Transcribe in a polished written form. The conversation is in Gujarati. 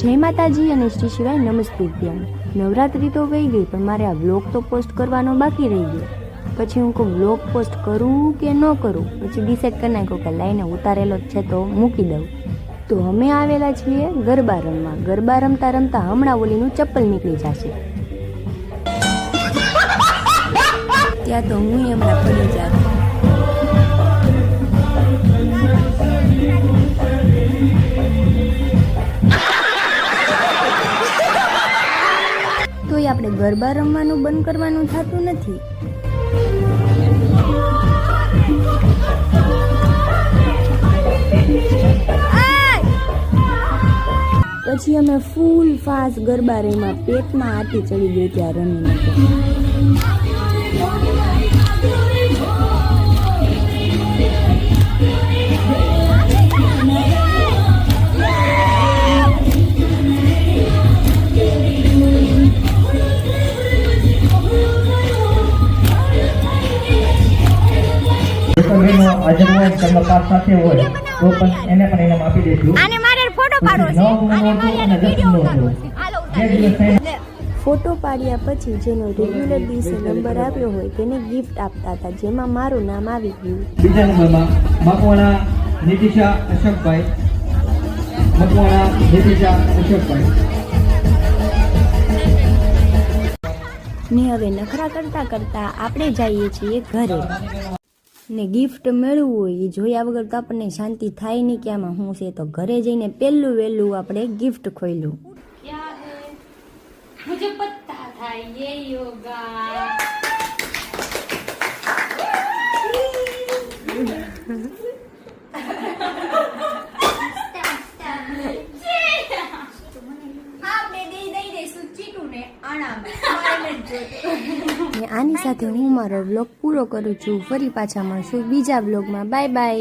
જય માતાજી અને શ્રી શિવાય નમસ્તે ત્યાં। નવરાત્રિ તો વહી ગઈ પણ મારે આ વ્લોગ તો પોસ્ટ કરવાનો બાકી રહી ગયો। પછી હું કહું વ્લોગ પોસ્ટ કરું કે ન કરું, પછી ડિસાઈડ કરી નાખ્યો કે લાઈને ઉતારેલો જ છે તો મૂકી દઉં। તો અમે આવેલા છીએ ગરબા રમવા। ગરબા રમતા રમતા હમણાં ઓલીનું ચપ્પલ નીકળી જશે, ત્યાં તો હું હમણાં પડી જાત। તોય આપણે ગરબા રમવાનું બંધ કરવાનું થતું નથી। પછી અમે ફૂલ ફાસ્ટ ગરબા રમ્યા, પેટમાં આટી ચડી ગઈ ત્યાં રમીને। ફોટો પાડ્યા પછી જેનો રેગ્યુલર દિવસે નંબર આવ્યો હોય તેને ગિફ્ટ આપતા હતા, જેમાં મારું નામ આવી ગયું। બીજા નંબરમાં મકવાણા નીતિશા અશોકભાઈ, મકવાણા નીતિશા અશોકભાઈ। ને હવે નખરા કરતા કરતા આપણે જઈએ છીએ ઘરે। ને ગિફ્ટ મેળવવું હોય એ જોયા વગર તો આપણને શાંતિ થાય નહીં કે આમાં શું છે। તો ઘરે જઈને પહેલું વહેલું આપણે ગિફ્ટ ખોલ્યું। मुझे पता था ये योगा। આની સાથે હું મારો વ્લોગ પૂરો કરું છું। ફરી પાછા મળશું બીજા વ્લોગમાં। Bye bye.